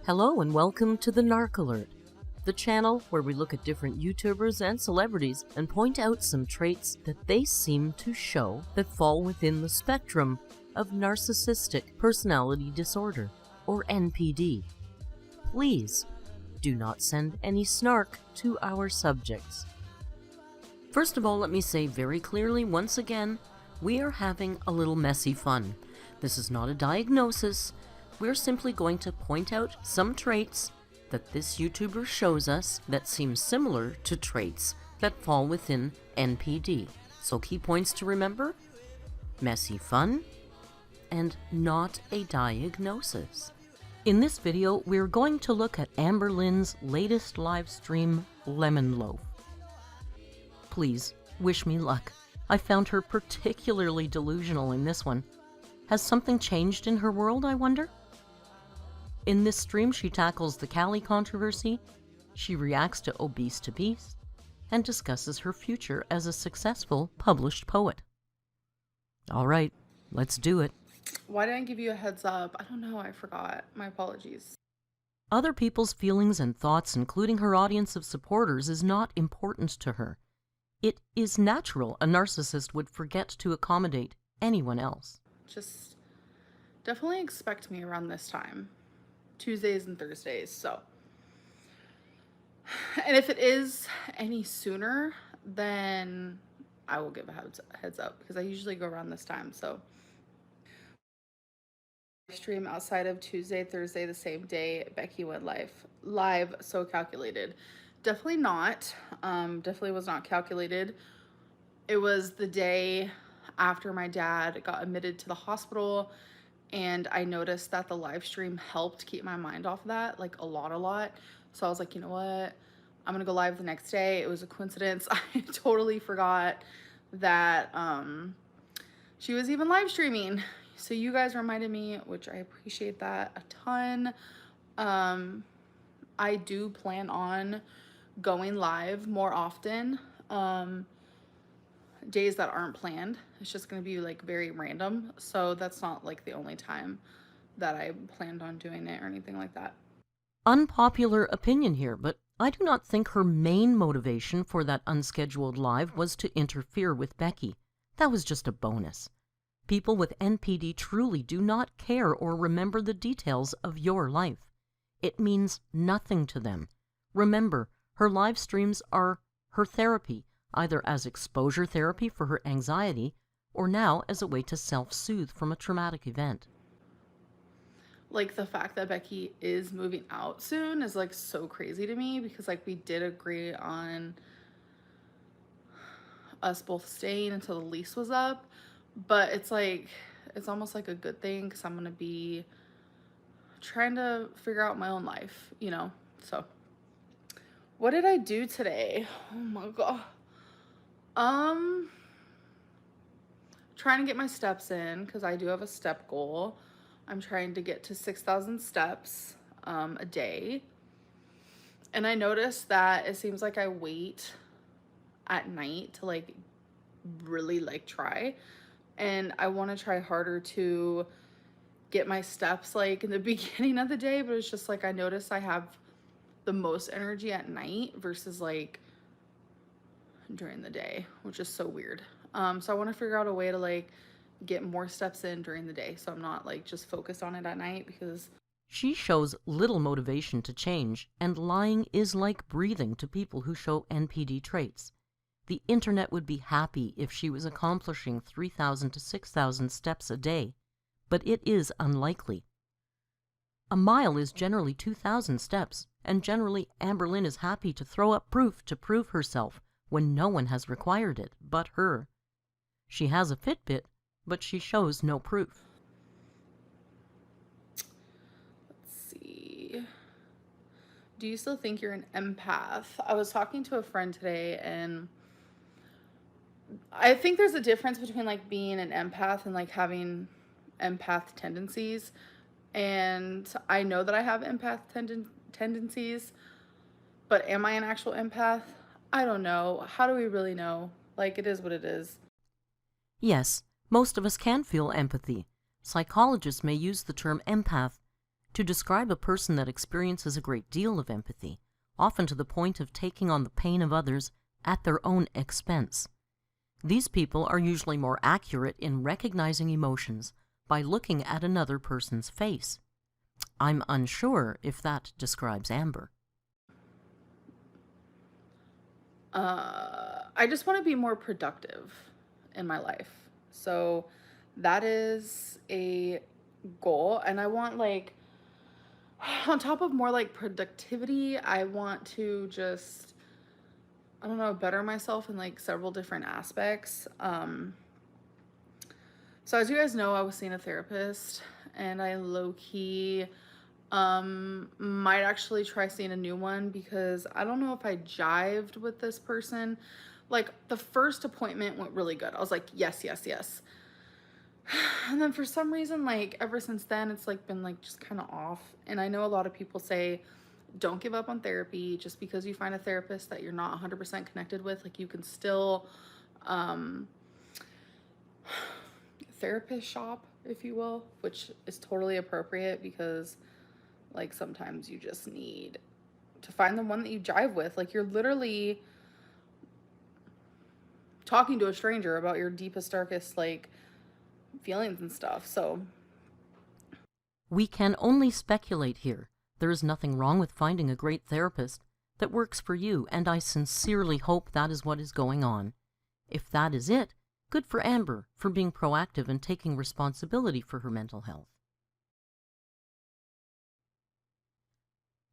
Hello and welcome to the Narc Alert, the channel where we look at different YouTubers and celebrities and point out some traits that they seem to show that fall within the spectrum of narcissistic personality disorder, or NPD. Please do not send any snark to our subjects. First of all, let me say very clearly once again, we are having a little messy fun. This is not a diagnosis. We're simply going to point out some traits that this YouTuber shows us that seem similar to traits that fall within NPD. So key points to remember: messy fun and not a diagnosis. In this video, we're going to look at AMBERLYNN's latest live stream, Lemon Loaf. Please, wish me luck. I found her particularly delusional in this one. Has something changed in her world, I wonder? In this stream, she tackles the Callie controversy, she reacts to Obese to Beast, and discusses her future as a successful published poet. All right, let's do it. Why didn't I give you a heads up? I don't know, I forgot. My apologies. Other people's feelings and thoughts, including her audience of supporters, is not important to her. It is natural a narcissist would forget to accommodate anyone else. Just definitely expect me around this time. Tuesdays and Thursdays, so. And if it is any sooner, then I will give a heads up, because I usually go around this time, so. Stream outside of Tuesday, Thursday, the same day Becky went live, so calculated. Definitely not. Definitely was not calculated. It was the day after my dad got admitted to the hospital, and I noticed that the live stream helped keep my mind off of that, like a lot. So I was like, you know what? I'm gonna go live the next day. It was a coincidence. I totally forgot that she was even live streaming. So you guys reminded me, which I appreciate that a ton. I do plan on going live more often. Days that aren't planned. It's just going to be like very random. So that's not like the only time that I planned on doing it or anything like that. Unpopular opinion here, but I do not think her main motivation for that unscheduled live was to interfere with Becky. That was just a bonus. People with NPD truly do not care or remember the details of your life. It means nothing to them. Remember, her live streams are her therapy, either as exposure therapy for her anxiety, or now as a way to self-soothe from a traumatic event. Like, the fact that Becky is moving out soon is like so crazy to me, because like we did agree on us both staying until the lease was up, but it's like, it's almost like a good thing, because I'm gonna be trying to figure out my own life, you know. So what did I do today? Oh my god. Trying to get my steps in, because I do have a step goal. I'm trying to get to 6,000 steps a day. And I noticed that it seems like I wait at night to like really like try. And I want to try harder to get my steps like in the beginning of the day, but it's just like I notice I have the most energy at night versus like during the day, which is so weird. So I want to figure out a way to like get more steps in during the day, so I'm not like just focused on it at night, because she shows little motivation to change, and lying is like breathing to people who show NPD traits. The internet would be happy if she was accomplishing 3,000 to 6,000 steps a day, but it is unlikely. A mile is generally 2,000 steps, and generally AMBERLYNN is happy to throw up proof to prove herself when no one has required it but her. She has a Fitbit, but she shows no proof. Let's see. Do you still think you're an empath? I was talking to a friend today, and I think there's a difference between like being an empath and like having empath tendencies. And I know that I have empath tendencies, but am I an actual empath? I don't know. How do we really know? Like, it is what it is. Yes, most of us can feel empathy. Psychologists may use the term empath to describe a person that experiences a great deal of empathy, often to the point of taking on the pain of others at their own expense. These people are usually more accurate in recognizing emotions by looking at another person's face. I'm unsure if that describes Amber. I just want to be more productive in my life. So that is a goal. And I want, like, on top of more like productivity, I want to just, I don't know, better myself in like several different aspects. So as you guys know, I was seeing a therapist, and I low-key might actually try seeing a new one, because I don't know if I jived with this person. Like, the first appointment went really good. I was like, yes, yes, yes. And then for some reason, like, ever since then, it's like been like just kind of off. And I know a lot of people say don't give up on therapy. Just because you find a therapist that you're not 100% connected with, like, you can still therapist shop, if you will, which is totally appropriate, because like sometimes you just need to find the one that you jive with. Like, you're literally talking to a stranger about your deepest, darkest like feelings and stuff. So we can only speculate here. There is nothing wrong with finding a great therapist that works for you, and I sincerely hope that is what is going on. If that is it, good for Amber for being proactive and taking responsibility for her mental health.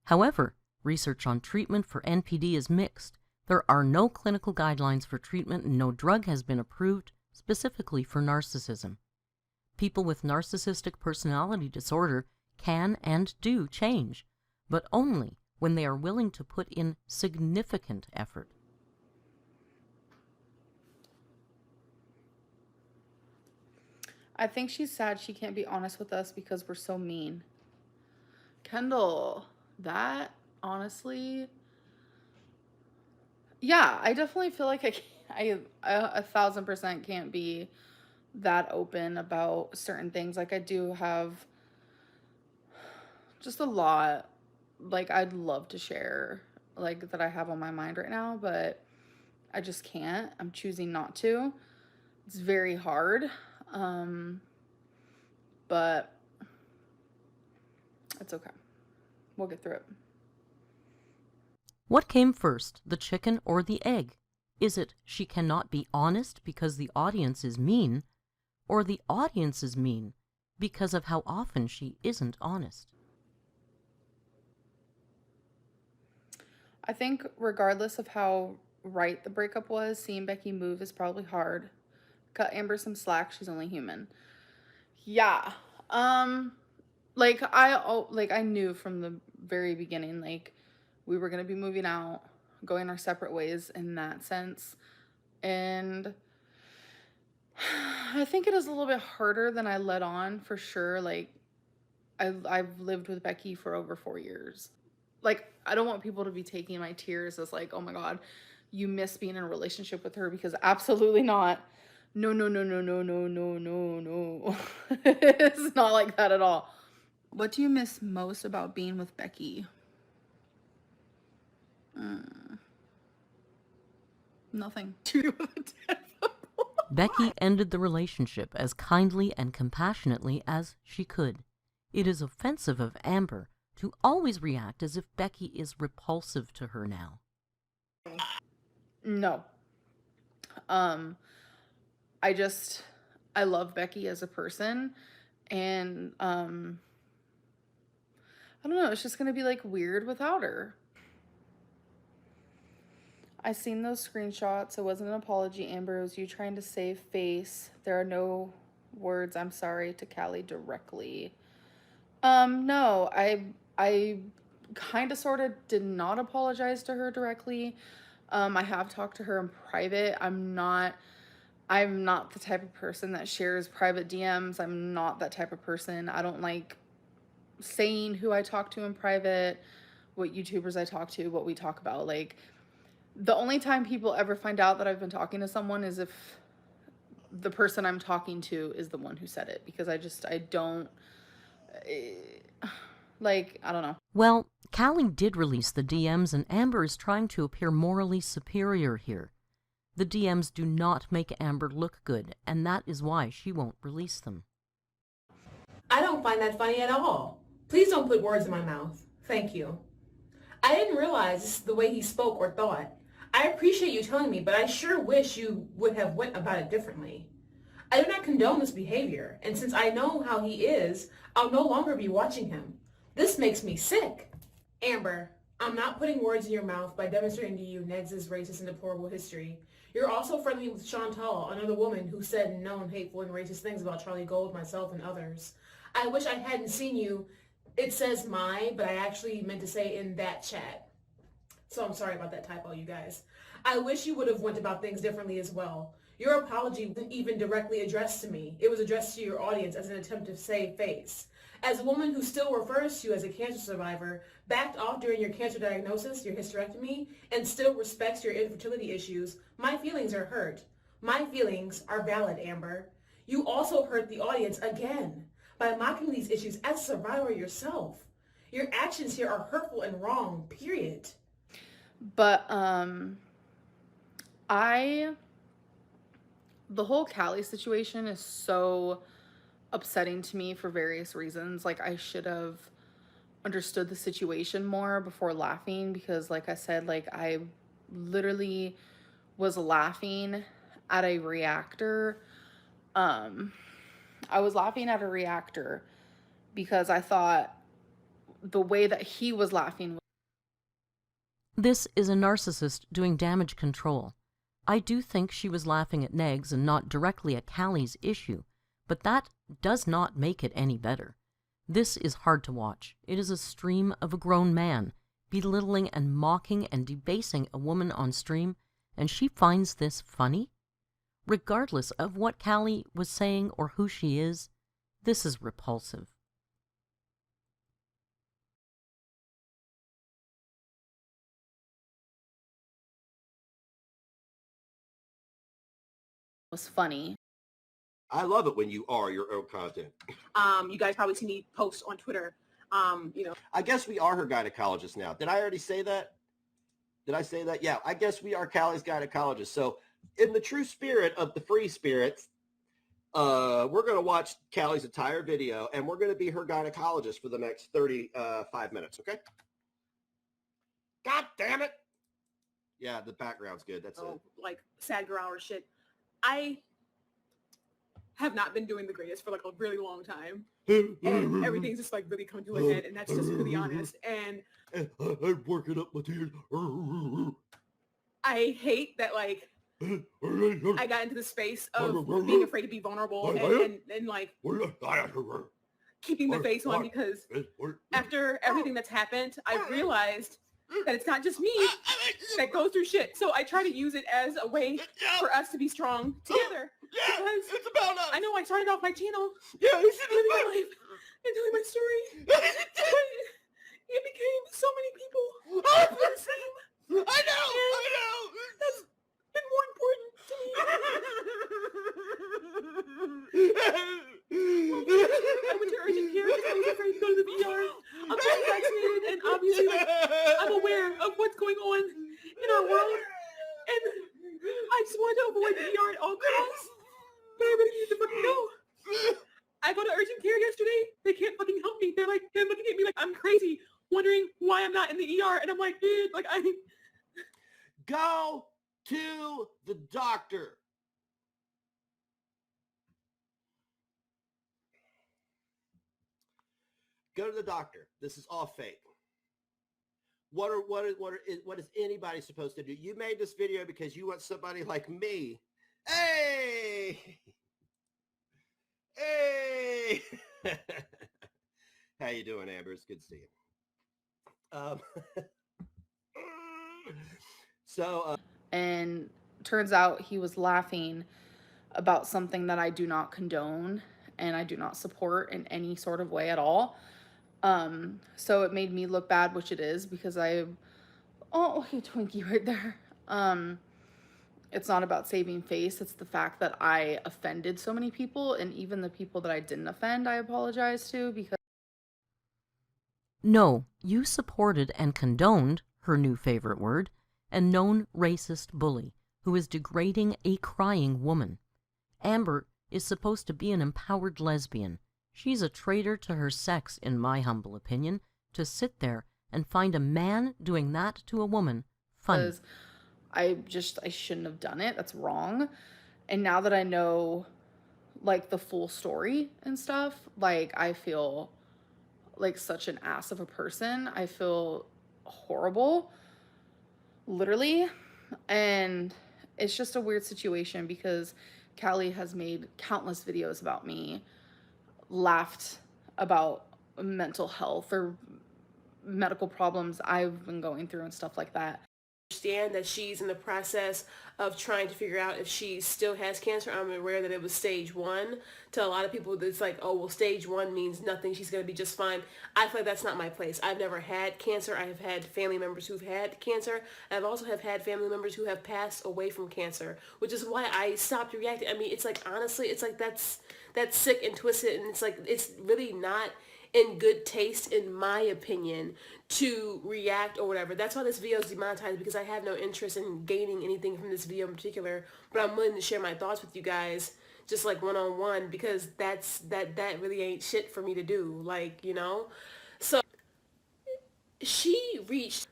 However, research on treatment for NPD is mixed. There are no clinical guidelines for treatment, and no drug has been approved specifically for narcissism. People with narcissistic personality disorder can and do change, but only when they are willing to put in significant effort. I think she's sad she can't be honest with us because we're so mean. Kendall, that honestly, yeah, I definitely feel like I 1,000% can't be that open about certain things. Like, I do have just a lot, like, I'd love to share, like, that I have on my mind right now, but I just can't. I'm choosing not to. It's very hard. But it's okay. We'll get through it. What came first, the chicken or the egg? Is it she cannot be honest because the audience is mean, or the audience is mean because of how often she isn't honest? I think regardless of how right the breakup was, seeing Becky move is probably hard. Cut Amber some slack, she's only human. Yeah. Like, I knew from the very beginning, like, we were going to be moving out, going our separate ways in that sense. And I think it is a little bit harder than I let on, for sure. Like, I've lived with Becky for over 4 years. Like, I don't want people to be taking my tears as like, oh my God, you miss being in a relationship with her, because absolutely not. No, no, no, no, no, no, no, no, no. It's not like that at all. What do you miss most about being with Becky? Nothing. Becky ended the relationship as kindly and compassionately as she could. It is offensive of Amber to always react as if Becky is repulsive to her now. No. I love Becky as a person, and I don't know, it's just gonna be like weird without her. I seen those screenshots. It wasn't an apology, Amber. It was you trying to save face. There are no words "I'm sorry" to Callie directly. No, I kind of sort of did not apologize to her directly. I have talked to her in private. I'm not the type of person that shares private DMs. I'm not that type of person. I don't like saying who I talk to in private, what YouTubers I talk to, what we talk about. Like, the only time people ever find out that I've been talking to someone is if the person I'm talking to is the one who said it, because I don't, Like, I don't know. Well, Callie did release the DMs, and Amber is trying to appear morally superior here. The DMs do not make Amber look good, and that is why she won't release them. I don't find that funny at all. Please don't put words in my mouth. Thank you. I didn't realize this is the way he spoke or thought. I appreciate you telling me, but I sure wish you would have went about it differently. I do not condone this behavior, and since I know how he is, I'll no longer be watching him. This makes me sick. Amber, I'm not putting words in your mouth by demonstrating to you Ned's racist and deplorable history. You're also friendly with Chantal, another woman who said known hateful and racist things about Charlie Gold, myself, and others. I wish I hadn't seen you. It says my, but I actually meant to say in that chat. So I'm sorry about that typo, you guys. I wish you would have went about things differently as well. Your apology wasn't even directly addressed to me. It was addressed to your audience as an attempt to save face. As a woman who still refers to you as a cancer survivor, backed off during your cancer diagnosis, your hysterectomy, and still respects your infertility issues, my feelings are hurt. My feelings are valid, Amber. You also hurt the audience again by mocking these issues as a survivor yourself. Your actions here are hurtful and wrong, period. But, the whole Callie situation is so upsetting to me for various reasons. Like, I should have understood the situation more before laughing, because like I said, like, I literally was laughing at a reactor. I was laughing at a reactor because I thought the way that he was laughing. This is a narcissist doing damage control. I do think she was laughing at Negs and not directly at Callie's issue, but that does not make it any better. This is hard to watch. It is a stream of a grown man belittling and mocking and debasing a woman on stream, and she finds this funny? Regardless of what Callie was saying or who she is, this is repulsive. Was funny. I love it when you are your own content. You guys probably see me post on Twitter. I guess we are her gynecologist now. Did I already say that? Did I say that? Yeah, I guess we are Callie's gynecologist. So in the true spirit of the free spirits, we're going to watch Callie's entire video, and we're going to be her gynecologist for the next 35 minutes, okay? God damn it. Yeah, the background's good. That's it. Like sad girl hour shit. I have not been doing the greatest for like a really long time. And everything's just like really coming to a head, and that's just really honest. And I'm working up my tears. I hate that, like, I got into the space of being afraid to be vulnerable and like keeping the face on, because after everything that's happened, I realized that it's not just me that goes through shit. So I try to use it as a way for us to be strong together. Yeah, because it's about us. I know I started off my channel Yeah, you should living my life and telling my story. But it became so many people for the same. I know. That's been more important to me. I went to urgent care because I was afraid to go to the ER. I'm fully vaccinated, and obviously, like, I'm aware of what's going on in our world, and I just wanted to avoid the ER at all costs. But I really need to fucking go. I go to urgent care yesterday. They can't fucking help me. They're looking at me like I'm crazy, wondering why I'm not in the ER, and I'm like, dude, like Go to the doctor. Go to the doctor. This is all fake. What is anybody supposed to do? You made this video because you want somebody like me. Hey! Hey! How you doing, Amber? It's good to see you. And turns out he was laughing about something that I do not condone and I do not support in any sort of way at all. So it made me look bad, which it is, because oh, hey, Twinkie right there. It's not about saving face. It's the fact that I offended so many people, and even the people that I didn't offend, I apologize to, because No, you supported and condoned, her new favorite word, a known racist bully who is degrading a crying woman. Amber is supposed to be an empowered lesbian. She's a traitor to her sex, in my humble opinion, to sit there and find a man doing that to a woman funny. Because I shouldn't have done it. That's wrong. And now that I know, like, the full story and stuff, like, I feel like such an ass of a person. I feel horrible, literally. And it's just a weird situation because Callie has made countless videos about me, laughed about mental health or medical problems I've been going through and stuff like that. Understand that she's in the process of trying to figure out if she still has cancer. I'm aware that it was stage 1. To a lot of people, it's like, oh, well, stage 1 means nothing. She's going to be just fine. I feel like that's not my place. I've never had cancer. I have had family members who've had cancer. I've also have had family members who have passed away from cancer, which is why I stopped reacting. I mean, it's like, honestly, it's like that's sick and twisted, and it's like, it's really not in good taste, in my opinion, to react or whatever. That's why this video is demonetized, because I have no interest in gaining anything from this video in particular, but I'm willing to share my thoughts with you guys just like one-on-one, because that really ain't shit for me to do, like, you know. So she reached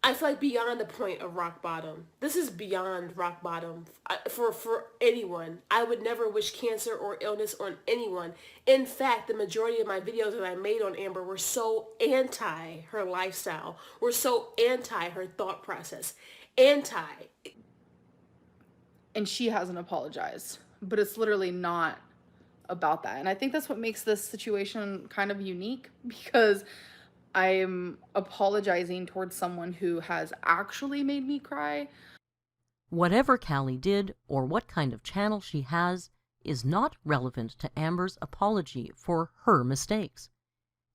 I feel like beyond the point of rock bottom. This is beyond rock bottom for anyone. I would never wish cancer or illness on anyone. In fact, the majority of my videos that I made on Amber were so anti her lifestyle, were so anti her thought process, anti. And she hasn't apologized, but it's literally not about that. And I think that's what makes this situation kind of unique, because I'm apologizing towards someone who has actually made me cry. Whatever Callie did or what kind of channel she has is not relevant to Amber's apology for her mistakes.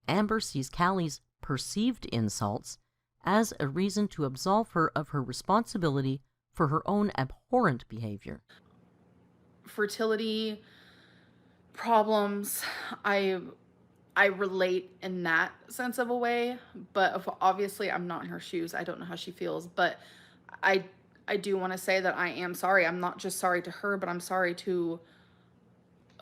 Amber sees Callie's perceived insults as a reason to absolve her of her responsibility for her own abhorrent behavior. Fertility problems, I relate in that sense of a way, but obviously I'm not in her shoes. I don't know how she feels, but I do want to say that I am sorry. I'm not just sorry to her, but I'm sorry to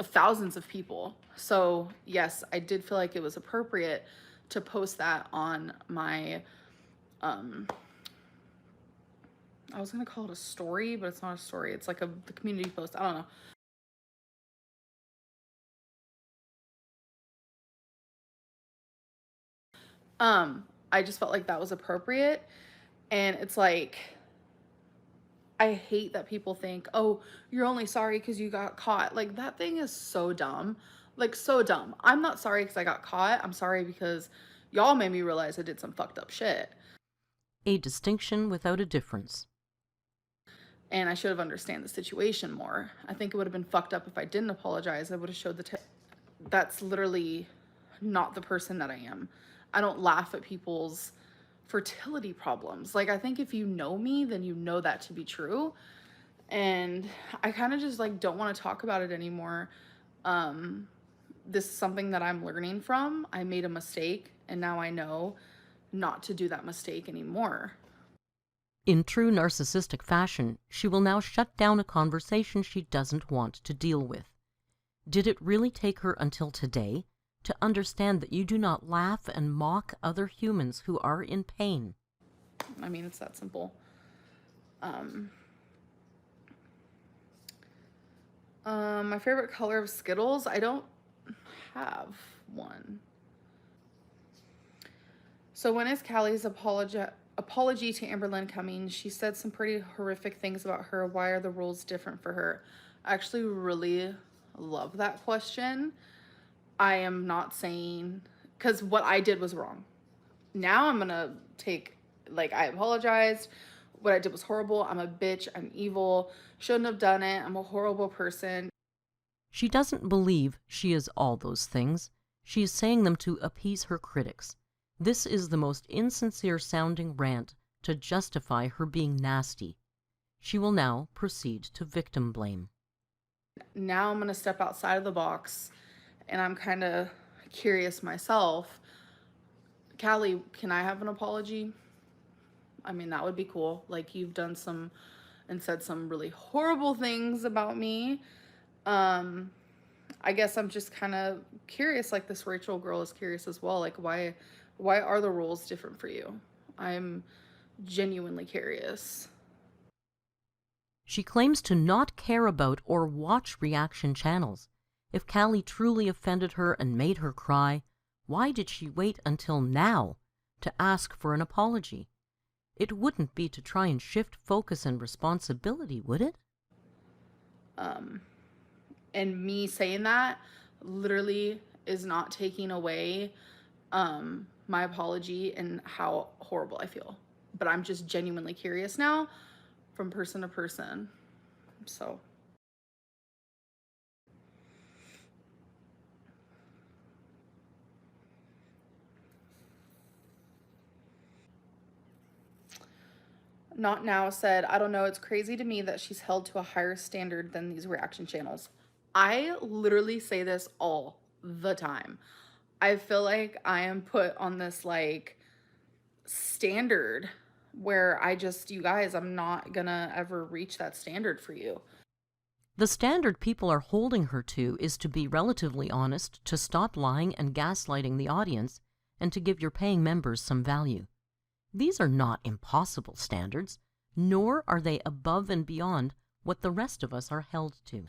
thousands of people. So yes, I did feel like it was appropriate to post that on my, I was going to call it a story, but it's not a story. It's like the community post. I don't know. I just felt like that was appropriate. And it's like, I hate that people think, oh, you're only sorry because you got caught. Like, that thing is so dumb. Like, so dumb. I'm not sorry because I got caught. I'm sorry because y'all made me realize I did some fucked up shit. A distinction without a difference. And I should have understood the situation more. I think it would have been fucked up if I didn't apologize. I would have showed that's literally not the person that I am. I don't laugh at people's fertility problems. Like, I think if you know me, then you know that to be true. And I kind of just like don't want to talk about it anymore. This is something that I'm learning from. I made a mistake, and now I know not to do that mistake anymore. In true narcissistic fashion, she will now shut down a conversation she doesn't want to deal with. Did it really take her until today to understand that you do not laugh and mock other humans who are in pain? I mean, it's that simple. My favorite color of Skittles, I don't have one. So when is Callie's apology to AMBERLYNN coming? She said some pretty horrific things about her. Why are the rules different for her? I actually really love that question. I am not saying, because what I did was wrong. Now I'm gonna take, like, I apologized. What I did was horrible. I'm a bitch. I'm evil. Shouldn't have done it. I'm a horrible person. She doesn't believe she is all those things. She is saying them to appease her critics. This is the most insincere sounding rant to justify her being nasty. She will now proceed to victim blame. Now I'm gonna step outside of the box and I'm kind of curious myself. Callie, can I have an apology? I mean, that would be cool. Like, you've done some and said some really horrible things about me. I guess I'm just kind of curious, like this Rachel girl is curious as well. Like, why are the rules different for you? I'm genuinely curious. She claims to not care about or watch reaction channels. If Callie truly offended her and made her cry, why did she wait until now to ask for an apology? It wouldn't be to try and shift focus and responsibility, would it? And me saying that literally is not taking away my apology and how horrible I feel. But I'm just genuinely curious now from person to person. So. Not Now said, I don't know, it's crazy to me that she's held to a higher standard than these reaction channels. I literally say this all the time. I feel like I am put on this like standard where you guys, I'm not gonna ever reach that standard for you. The standard people are holding her to is to be relatively honest, to stop lying and gaslighting the audience, and to give your paying members some value. These are not impossible standards, nor are they above and beyond what the rest of us are held to.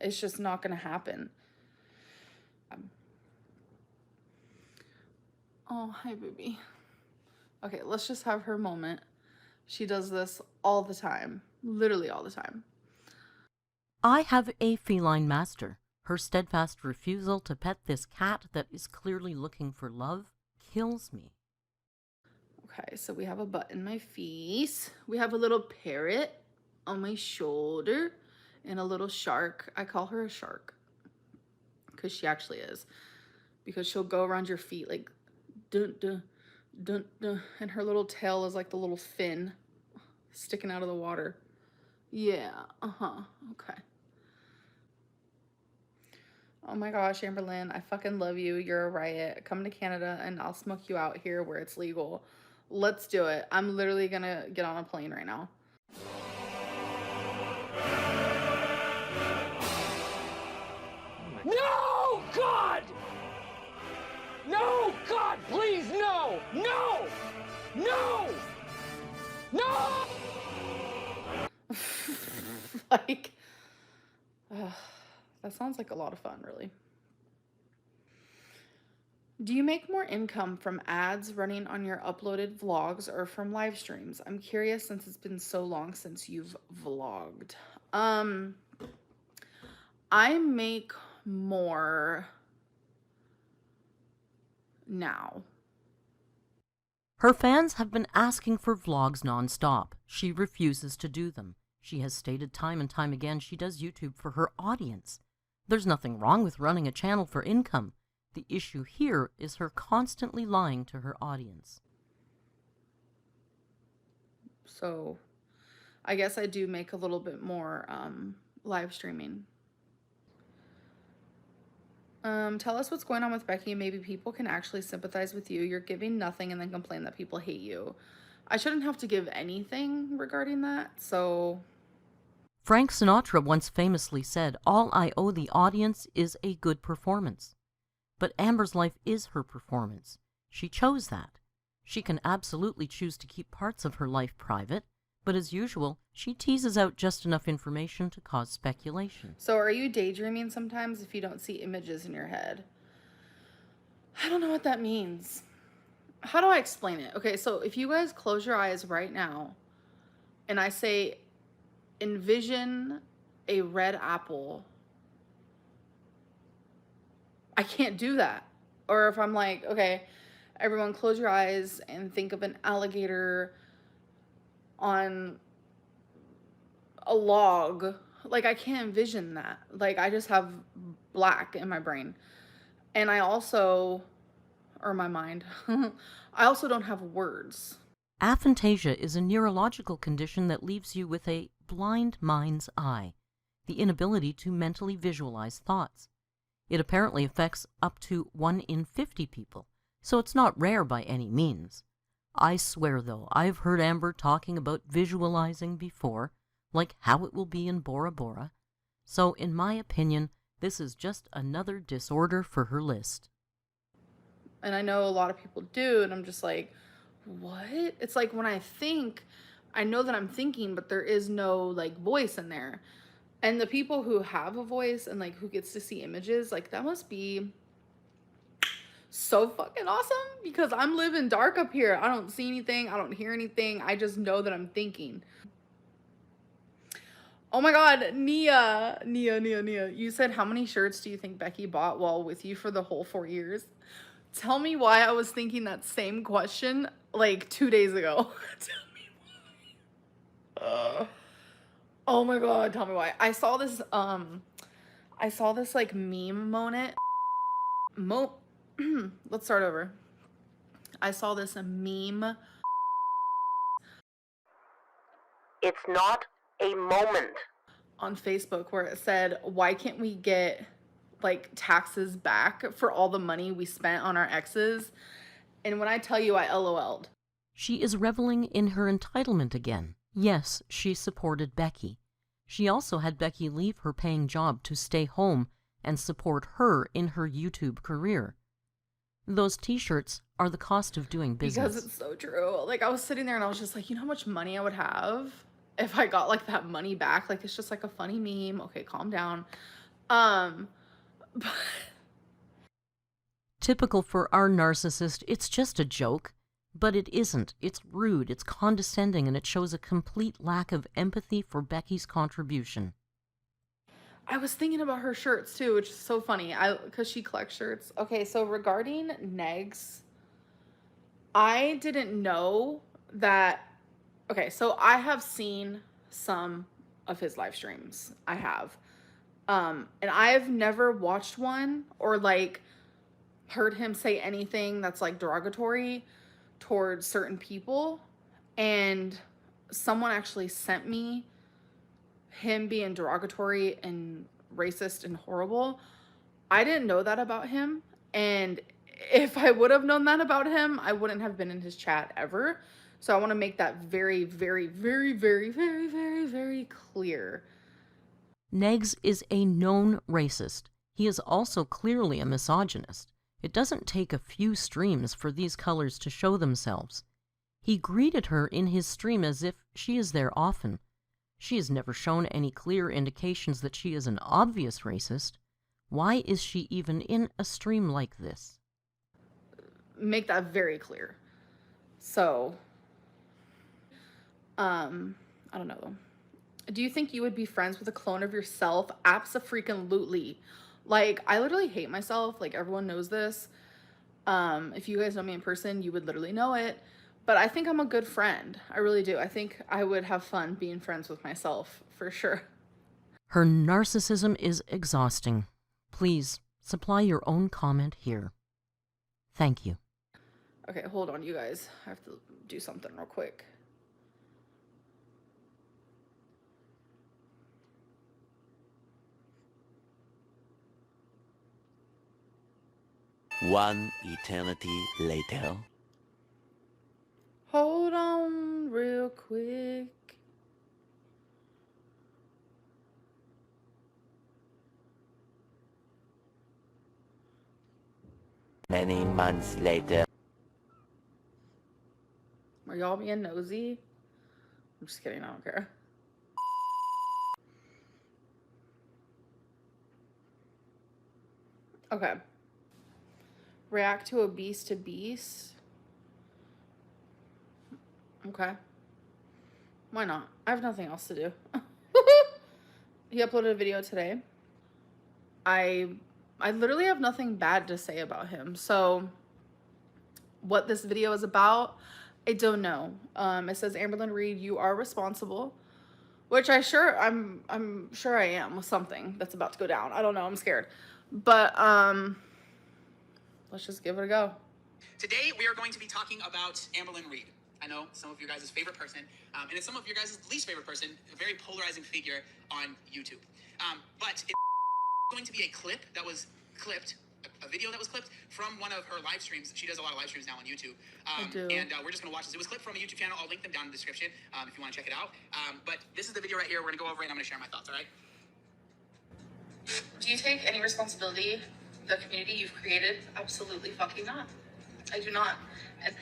It's just not going to happen. Oh, hi, baby. Okay, let's just have her moment. She does this all the time, literally all the time. I have a feline master. Her steadfast refusal to pet this cat that is clearly looking for love kills me. Okay, so we have a butt in my face. We have a little parrot on my shoulder and a little shark. I call her a shark because she actually is. Because she'll go around your feet like dun dun dun dun, and her little tail is like the little fin sticking out of the water. Yeah, okay. Oh my gosh, AMBERLYNN, I fucking love you. You're a riot. Come to Canada and I'll smoke you out here where it's legal. Let's do it. I'm literally gonna get on a plane right now. No, God! No, God, please, no! No! No! No! Like, that sounds like a lot of fun, really. Do you make more income from ads running on your uploaded vlogs or from live streams? I'm curious since it's been so long since you've vlogged. I make more now. Her fans have been asking for vlogs nonstop. She refuses to do them. She has stated time and time again she does YouTube for her audience. There's nothing wrong with running a channel for income. The issue here is her constantly lying to her audience. So I guess I do make a little bit more live streaming. Tell us what's going on with Becky and maybe people can actually sympathize with you. You're giving nothing and then complain that people hate you. I shouldn't have to give anything regarding that, so... Frank Sinatra once famously said, "All I owe the audience is a good performance." But Amber's life is her performance. She chose that. She can absolutely choose to keep parts of her life private, but as usual, she teases out just enough information to cause speculation. So are you daydreaming sometimes if you don't see images in your head? I don't know what that means. How do I explain it? Okay, so if you guys close your eyes right now and I say, envision a red apple, I can't do that. Or if I'm like, okay, everyone close your eyes and think of an alligator on a log. Like, I can't envision that. Like, I just have black in my brain. And I also, or my mind, I also don't have words. Aphantasia is a neurological condition that leaves you with a blind mind's eye, the inability to mentally visualize thoughts. It apparently affects up to 1 in 50 people, so it's not rare by any means. I swear, though, I've heard Amber talking about visualizing before, like how it will be in Bora Bora. So, in my opinion, this is just another disorder for her list. And I know a lot of people do, and I'm just like, what? It's like when I think, I know that I'm thinking, but there is no like voice in there. And the people who have a voice and like who gets to see images, like that must be so fucking awesome, because I'm living dark up here. I don't see anything. I don't hear anything. I just know that I'm thinking. Oh my God, Nia. You said, how many shirts do you think Becky bought while with you for the whole 4 years? Tell me why I was thinking that same question like 2 days ago. Tell me why. Oh my God, tell me why. I saw this like meme moment. Let's start over. I saw this meme. It's not a moment. On Facebook where it said, why can't we get like taxes back for all the money we spent on our exes? And when I tell you, I LOL'd. She is reveling in her entitlement again. Yes, she supported Becky. She also had Becky leave her paying job to stay home and support her in her YouTube career. Those t-shirts are the cost of doing business. Because it's so true. Like, I was sitting there and I was just like, you know how much money I would have if I got like that money back? Like, it's just like a funny meme. Okay, calm down. But typical for our narcissist, it's just a joke. But it isn't. It's rude, it's condescending, and it shows a complete lack of empathy for Becky's contribution. I was thinking about her shirts too, which is so funny, because she collects shirts. Okay, so regarding Negs, I didn't know that. Okay, so I have seen some of his live streams. I have. And I've never watched one or like heard him say anything that's like derogatory towards certain people. And someone actually sent me him being derogatory and racist and horrible. I didn't know that about him. And if I would have known that about him, I wouldn't have been in his chat ever. So I want to make that very, very, very, very, very, very, very clear. Negs is a known racist. He is also clearly a misogynist. It doesn't take a few streams for these colors to show themselves. He greeted her in his stream as if she is there often. She has never shown any clear indications that she is an obvious racist. Why is she even in a stream like this? Make that very clear. So, I don't know. Do you think you would be friends with a clone of yourself? Abso-freaking-lutely. Like, I literally hate myself. Like, everyone knows this. If you guys know me in person, you would literally know it. But I think I'm a good friend. I really do. I think I would have fun being friends with myself, for sure. Her narcissism is exhausting. Please, supply your own comment here. Thank you. Okay, hold on, you guys. I have to do something real quick. One eternity later. Hold on real quick. Many months later. Are y'all being nosy? I'm just kidding, I don't care. Okay. React to a beast to beast. Okay. Why not? I have nothing else to do. He uploaded a video today. I literally have nothing bad to say about him. So what this video is about, I don't know. It says, AMBERLYNN REID, you are responsible. Which I'm sure I am with something that's about to go down. I don't know, I'm scared. But let's just give it a go. Today we are going to be talking about AMBERLYNN REID. I know some of your guys' favorite person, and it's some of your guys' least favorite person, a very polarizing figure on YouTube. But it's going to be a clip that was clipped, a video that was clipped from one of her live streams. She does a lot of live streams now on YouTube. I do. And we're just going to watch this. It was clipped from a YouTube channel. I'll link them down in the description if you want to check it out. But this is the video right here. We're going to go over it and I'm going to share my thoughts, all right? Do you take any responsibility for the community you've created? Absolutely fucking not. I do not. And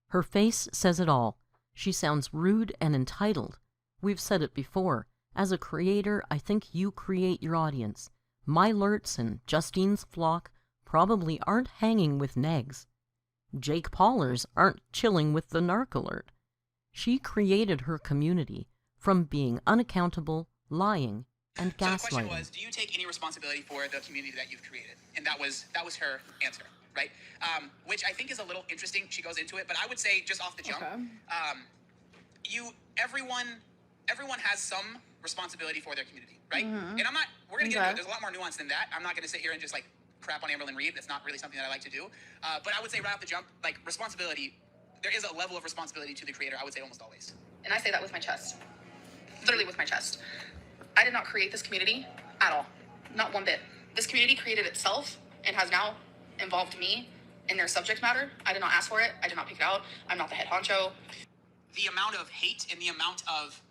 Her face says it all. She sounds rude and entitled. We've said it before. As a creator, I think you create your audience. My Lurts and Justine's flock probably aren't hanging with negs. Jake Paulers aren't chilling with the Narc alert. She created her community from being unaccountable, lying, and gaslighting. So the question was, do you take any responsibility for the community that you've created? And that was her answer, right? Which I think is a little interesting. She goes into it, but I would say just off the jump, everyone has some responsibility for their community, right? And we're gonna get into it. There's a lot more nuance than that. I'm not gonna sit here and just like crap on AMBERLYNN REID. That's not really something that I like to do. But I would say right off the jump, like responsibility, there is a level of responsibility to the creator, I would say almost always. I say that with my chest. Literally with my chest. I did not create this community at all. Not one bit. This community created itself and has now involved me in their subject matter. I did not ask for it. I did not pick it out. I'm not the head honcho. The amount of hate and the amount of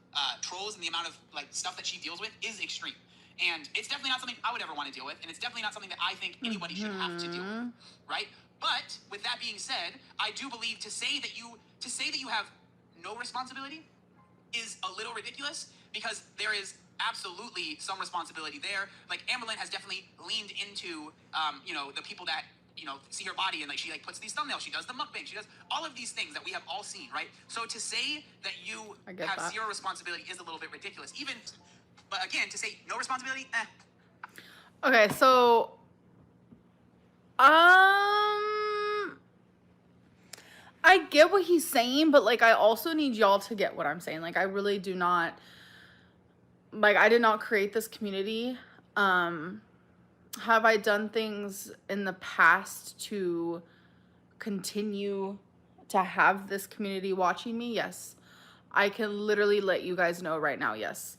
trolls and the amount of like stuff that she deals with is extreme. And it's definitely not something I would ever want to deal with. And it's definitely not something that I think anybody should have to deal with, right? But with that being said, I do believe to say that you have no responsibility is a little ridiculous, because there is absolutely some responsibility there. Like AMBERLYNN has definitely leaned into, the people that, see her body and like she like puts these thumbnails, she does the mukbang, she does all of these things that we have all seen, right? So to say that you have zero responsibility is a little bit ridiculous. But again, to say no responsibility, Okay, so I get what he's saying, but like I also need y'all to get what I'm saying. Like I really do not, like I did not create this community. Have I done things in the past to continue to have this community watching me? Yes. I can literally let you guys know right now, yes.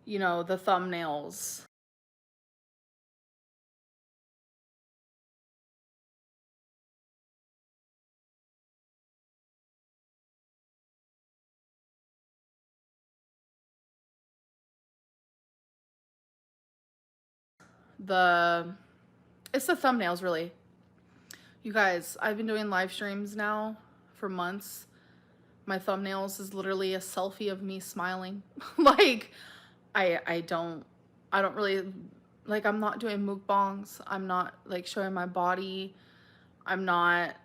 The thumbnails. It's the thumbnails, really. You guys, I've been doing live streams now for months. My thumbnails is literally a selfie of me smiling. Like, I don't really, like, I'm not doing mukbangs. I'm not, like, showing my body. Like,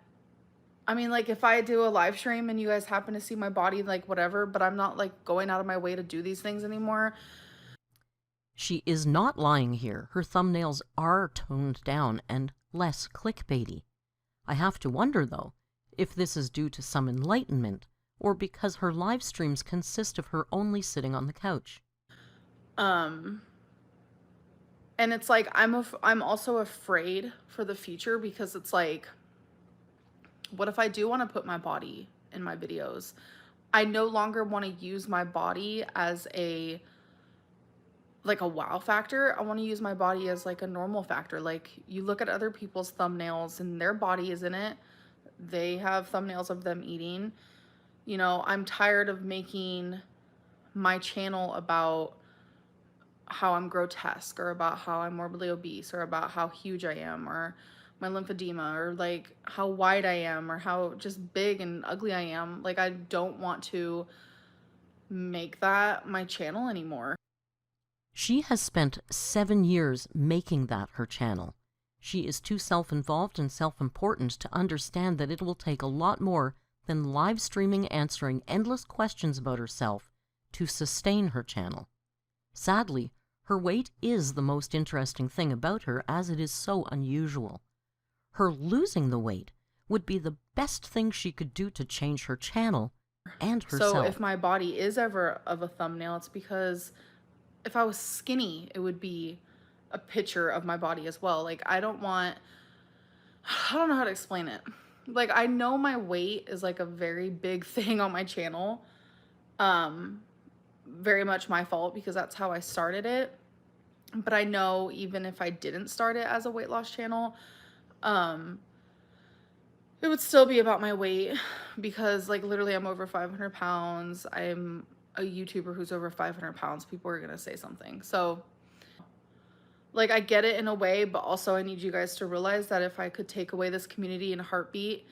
if I do a live stream and you guys happen to see my body, like, whatever, but I'm not, like, going out of my way to do these things anymore. She is not lying here. Her thumbnails are toned down and less clickbaity. I have to wonder, though, if this is due to some enlightenment, or because her live streams consist of her only sitting on the couch. And it's like, I'm also afraid for the future, because it's like, what if I do want to put my body in my videos? I no longer want to use my body as a wow factor. I want to use my body as like a normal factor. Like, you look at other people's thumbnails and their body is in it. They have thumbnails of them eating. I'm tired of making my channel about how I'm grotesque, or about how I'm morbidly obese, or about how huge I am, or my lymphedema, or like how wide I am, or how just big and ugly I am. Like, I don't want to make that my channel anymore. She has spent 7 years making that her channel. She is too self-involved and self-important to understand that it will take a lot more than live streaming answering endless questions about herself to sustain her channel. Sadly, her weight is the most interesting thing about her, as it is so unusual. Her losing the weight would be the best thing she could do to change her channel and herself. So if my body is ever of a thumbnail, it's because if I was skinny, it would be a picture of my body as well. Like, I don't know how to explain it. Like, I know my weight is like a very big thing on my channel. very much my fault because that's how I started it. But I know even if I didn't start it as a weight loss channel, it would still be about my weight because like literally I'm over 500 pounds. I'm a YouTuber who's over 500 pounds. People are going to say something. So like I get it in a way, but also I need you guys to realize that if I could take away this community in a heartbeat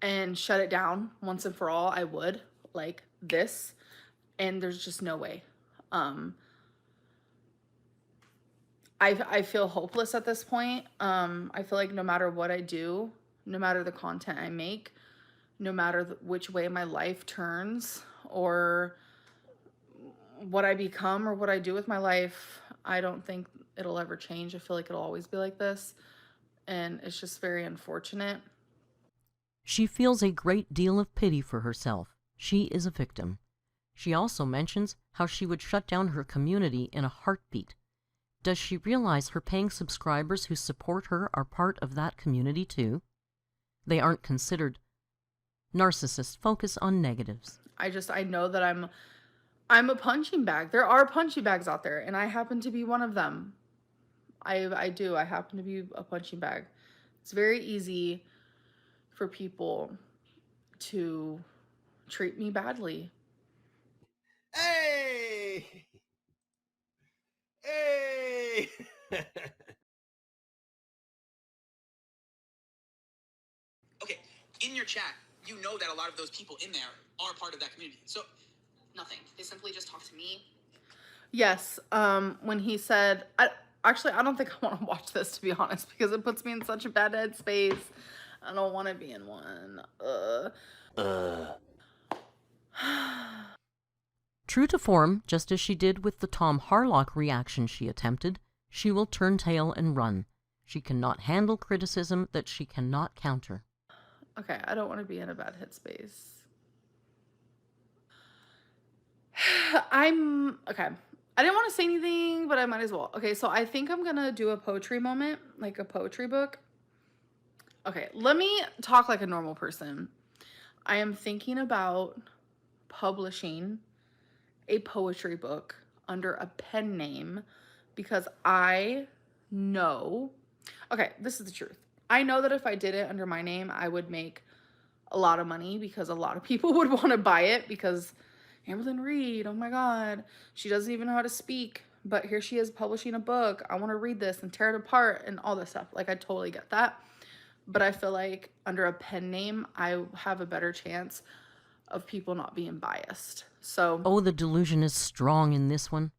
and shut it down once and for all, I would, like this. And there's just no way. I feel hopeless at this point. I feel like no matter what I do, no matter the content I make, no matter which way my life turns or what I become or what I do with my life, I don't think it'll ever change. I feel like it'll always be like this. And it's just very unfortunate. She feels a great deal of pity for herself. She is a victim. She also mentions how she would shut down her community in a heartbeat. Does she realize her paying subscribers who support her are part of that community too? They aren't considered. Narcissists focus on negatives. I know that I'm a punching bag. There are punching bags out there, and I happen to be one of them. I happen to be a punching bag. It's very easy for people to treat me badly. Hey! Hey! Okay, in your chat, you know that a lot of those people in there are part of that community. So, nothing. They simply just talk to me. Yes, when he said, I don't think I want to watch this, to be honest, because it puts me in such a bad headspace. I don't want to be in one. True to form, just as she did with the Tom Harlock reaction she attempted, she will turn tail and run. She cannot handle criticism that she cannot counter. Okay, I don't want to be in a bad headspace. Okay. I didn't want to say anything, but I might as well. Okay, so I think I'm going to do a poetry moment, like a poetry book. Okay, let me talk like a normal person. I am thinking about publishing a poetry book under a pen name because I know, okay, this is the truth. I know that if I did it under my name, I would make a lot of money because a lot of people would want to buy it because AMBERLYNN Reid, oh my God, she doesn't even know how to speak, but here she is publishing a book. I want to read this and tear it apart and all this stuff. Like, I totally get that. But I feel like under a pen name, I have a better chance of people not being biased. So, Oh, the delusion is strong in this one.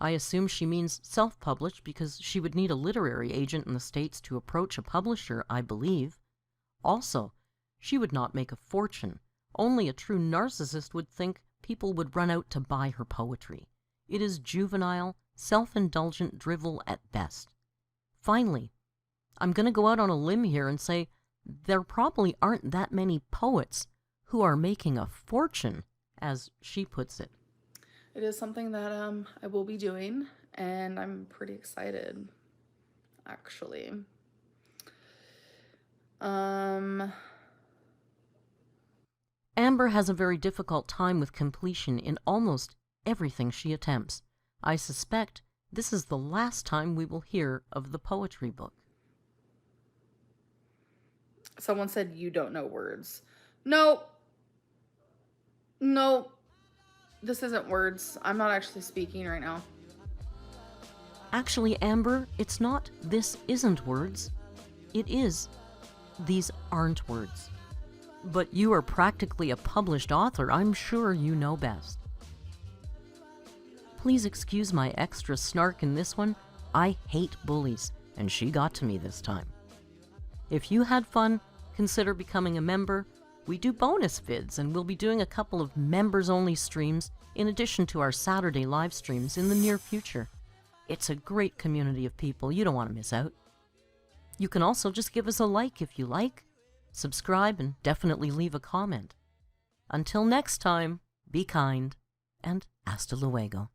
I assume she means self-published because she would need a literary agent in the States to approach a publisher, I believe. Also, she would not make a fortune. Only a true narcissist would think people would run out to buy her poetry. It is juvenile, self-indulgent drivel at best. Finally, I'm going to go out on a limb here and say there probably aren't that many poets who are making a fortune, as she puts it. it is something that I will be doing, and I'm pretty excited, actually. Amber has a very difficult time with completion in almost everything she attempts. I suspect this is the last time we will hear of the poetry book. Someone said you don't know words. No. This isn't words. I'm not actually speaking right now. Actually, Amber, it's not "this isn't words." It is "these aren't words." But you are practically a published author. I'm sure you know best. Please excuse my extra snark in this one. I hate bullies, and she got to me this time. If you had fun, consider becoming a member. We do bonus vids, and we'll be doing a couple of members-only streams in addition to our Saturday live streams in the near future. It's a great community of people. You don't want to miss out. You can also just give us a like if you like, subscribe, and definitely leave a comment. Until next time, be kind, and hasta luego.